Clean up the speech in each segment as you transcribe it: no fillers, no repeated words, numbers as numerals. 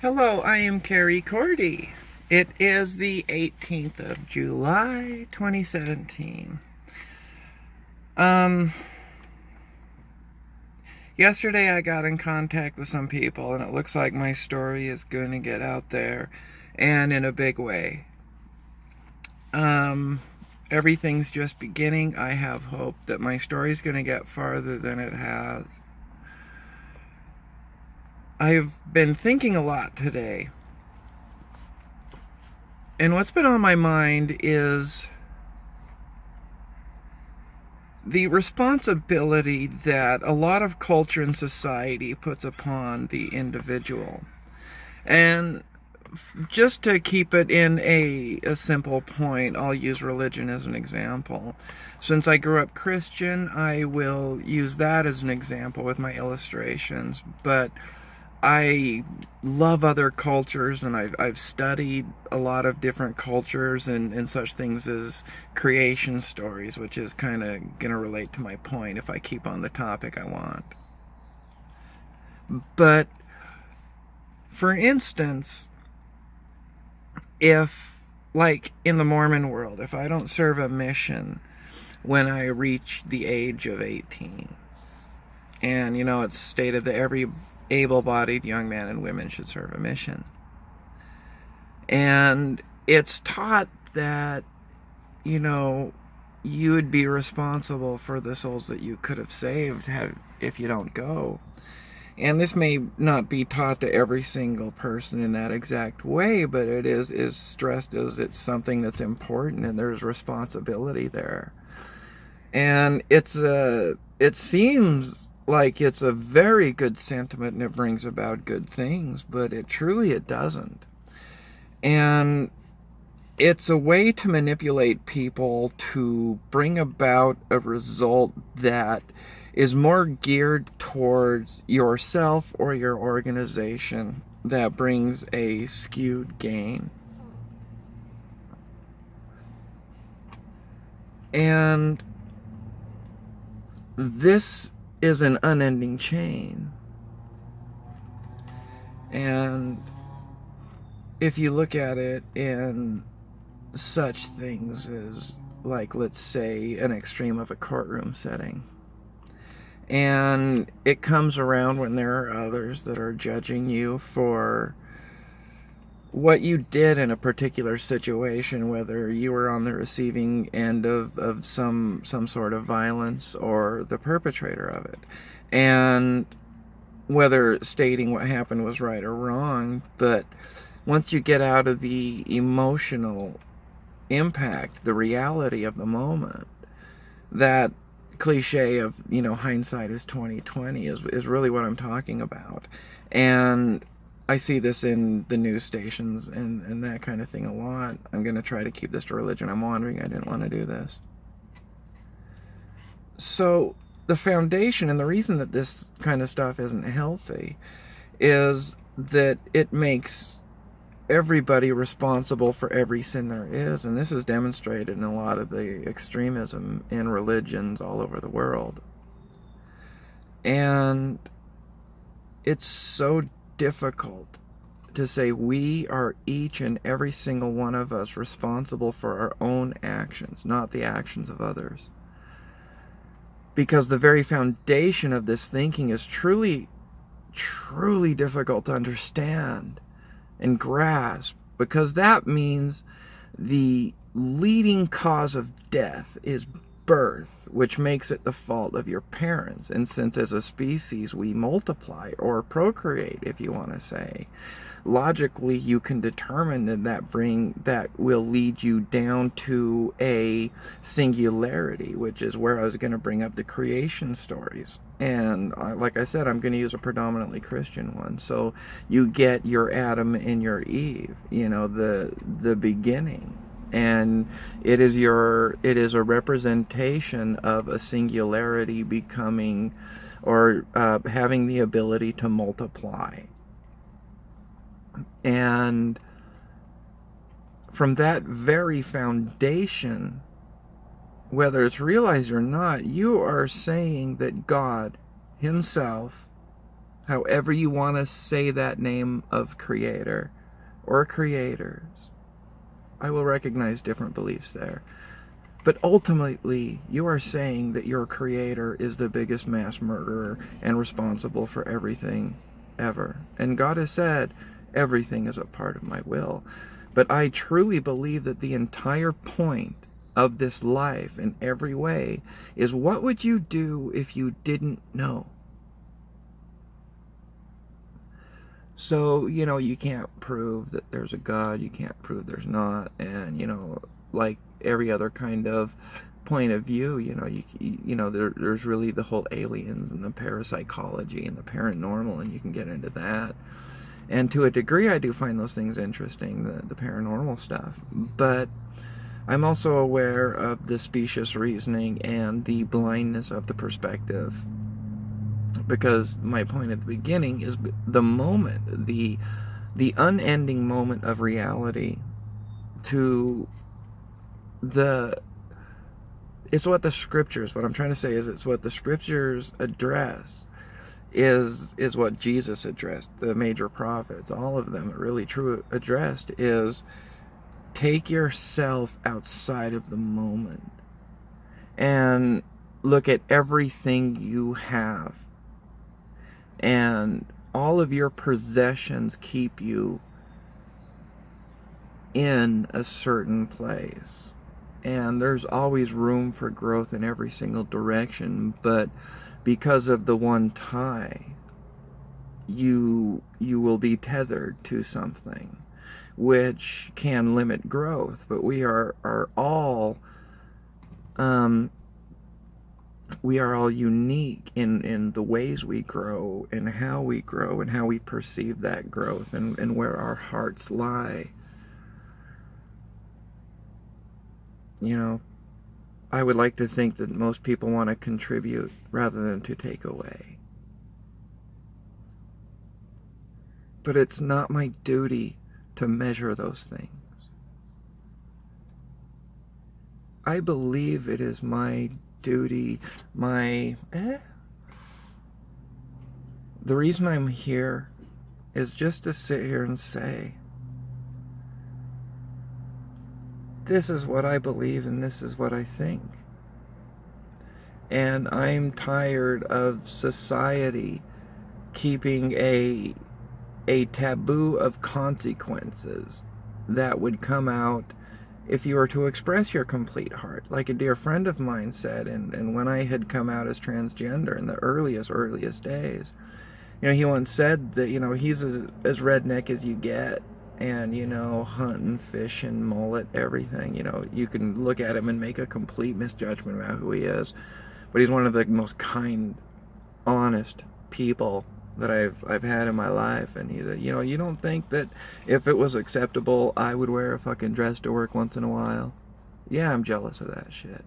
Hello, I am Carrie Cordy. It is the 18th of July, 2017. Um, Yesterday I got in contact with some people, and it looks like my story is going to get out there, and in a big way. Um, Everything's just beginning. I have hope that my story is going to get farther than it has. I've been thinking a lot today. And what's been on my mind is the responsibility that a lot of culture and society puts upon the individual. And just to keep it in a simple point, I'll use religion as an example. Since I grew up Christian, I will use that as an example with my illustrations. But I love other cultures, and I've studied a lot of different cultures and such things as creation stories, which is kind of going to relate to my point if I keep on the topic I want. But, for instance, if, like in the Mormon world, if I don't serve a mission when I reach the age of 18, and, it's stated that every able-bodied young man and women should serve a mission. And it's taught that, you would be responsible for the souls that you could have saved if you don't go. And this may not be taught to every single person in that exact way, but it is stressed as it's something that's important, and there's responsibility there. And it seems like it's a very good sentiment and it brings about good things, but it doesn't. And it's a way to manipulate people to bring about a result that is more geared towards yourself or your organization, that brings a skewed gain. And this is an unending chain. And if you look at it in such things as, like, let's say, an extreme of a courtroom setting, and it comes around when there are others that are judging you for what you did in a particular situation, whether you were on the receiving end of some sort of violence or the perpetrator of it, and whether stating what happened was right or wrong. But once you get out of the emotional impact, the reality of the moment, that cliche of, hindsight is 20/20 is really what I'm talking about. And I see this in the news stations and that kind of thing a lot. I'm going to try to keep this to religion. I'm wondering, I didn't want to do this. So the foundation and the reason that this kind of stuff isn't healthy is that it makes everybody responsible for every sin there is. And this is demonstrated in a lot of the extremism in religions all over the world. And it's so difficult to say we are, each and every single one of us, responsible for our own actions, not the actions of others. Because the very foundation of this thinking is truly, truly difficult to understand and grasp, because that means the leading cause of death is birth, which makes it the fault of your parents. And since as a species we multiply or procreate, if you want to say, logically you can determine that will lead you down to a singularity, which is where I was going to bring up the creation stories. And like I said, I'm going to use a predominantly Christian one. So you get your Adam and your Eve, the beginning. And it is a representation of a singularity becoming, or having the ability to multiply. And from that very foundation, whether it's realized or not, you are saying that God himself however you want to say that name of creator or creators. I will recognize different beliefs there. But ultimately, you are saying that your creator is the biggest mass murderer and responsible for everything ever. And God has said, everything is a part of my will. But I truly believe that the entire point of this life in every way is, what would you do if you didn't know? So, you can't prove that there's a God, you can't prove there's not, and, like every other kind of point of view, there's really the whole aliens and the parapsychology and the paranormal, and you can get into that. And to a degree, I do find those things interesting, the paranormal stuff. But I'm also aware of the specious reasoning and the blindness of the perspective. Because my point at the beginning is the moment, the unending moment of reality to it's what the scriptures, what I'm trying to say is, it's what the scriptures address is what Jesus addressed, the major prophets, all of them really true addressed, is take yourself outside of the moment and look at everything you have. And all of your possessions keep you in a certain place. And there's always room for growth in every single direction. But because of the one tie, you will be tethered to something which can limit growth. But we are all unique in the ways we grow and how we grow and how we perceive that growth and where our hearts lie. I would like to think that most people want to contribute rather than to take away. But it's not my duty to measure those things. I believe it is my duty, the reason I'm here is just to sit here and say, this is what I believe and this is what I think. And I'm tired of society keeping a taboo of consequences that would come out if you were to express your complete heart. Like a dear friend of mine said, and when I had come out as transgender in the earliest days, he once said that, he's as redneck as you get, and, hunting, fishing, mullet, everything. You can look at him and make a complete misjudgment about who he is, but he's one of the most kind, honest people that I've had in my life. And he said, you don't think that if it was acceptable, I would wear a fucking dress to work once in a while? Yeah, I'm jealous of that shit.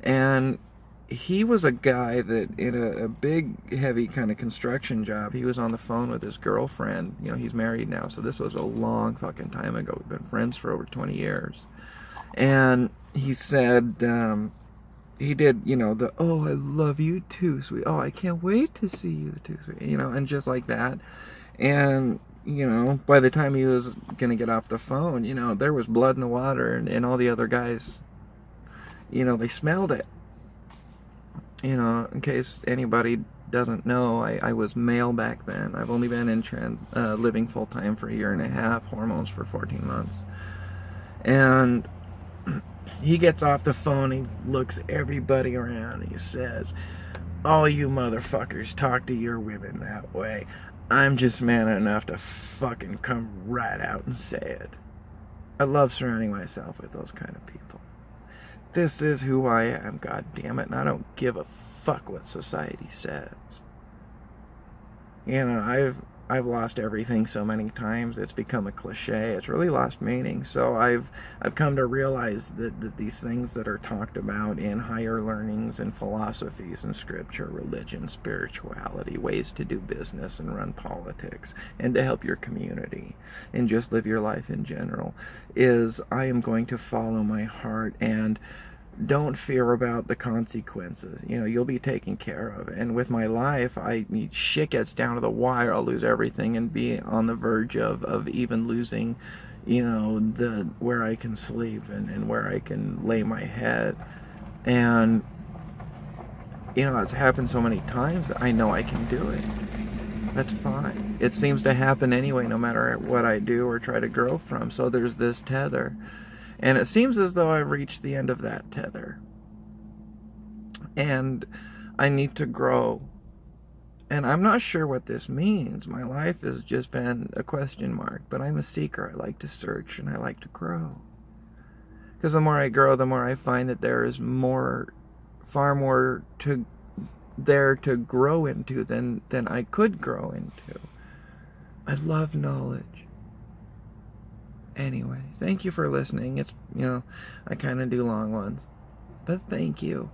And he was a guy that in a big, heavy kind of construction job, he was on the phone with his girlfriend. He's married now, so this was a long fucking time ago. We've been friends for over 20 years. And he said, he did, oh, I love you too, sweet. Oh, I can't wait to see you too, sweet. And just like that. And, by the time he was going to get off the phone, there was blood in the water, and all the other guys, they smelled it. In case anybody doesn't know, I was male back then. I've only been in living full-time for a year and a half, hormones for 14 months. And he gets off the phone, he looks everybody around, he says, all you motherfuckers talk to your women that way. I'm just man enough to fucking come right out and say it. I love surrounding myself with those kind of people. This is who I am, god damn it, and I don't give a fuck what society says. I've lost everything so many times, it's become a cliche. It's really lost meaning. So I've come to realize that these things that are talked about in higher learnings and philosophies and scripture, religion, spirituality, ways to do business and run politics, and to help your community and just live your life in general, is I am going to follow my heart. And don't fear about the consequences. You know, you'll be taken care of. And with my life, shit gets down to the wire, I'll lose everything and be on the verge of even losing, you know, the where I can sleep and where I can lay my head. And you know, it's happened so many times that I know I can do it. That's fine. It seems to happen anyway, no matter what I do or try to grow from. So there's this tether. And it seems as though I've reached the end of that tether. And I need to grow. And I'm not sure what this means. My life has just been a question mark. But I'm a seeker. I like to search and I like to grow. Because the more I grow, the more I find that there is far more there to grow into than I could grow into. I love knowledge. Anyway, thank you for listening. It's, you know, I kind of do long ones. But thank you.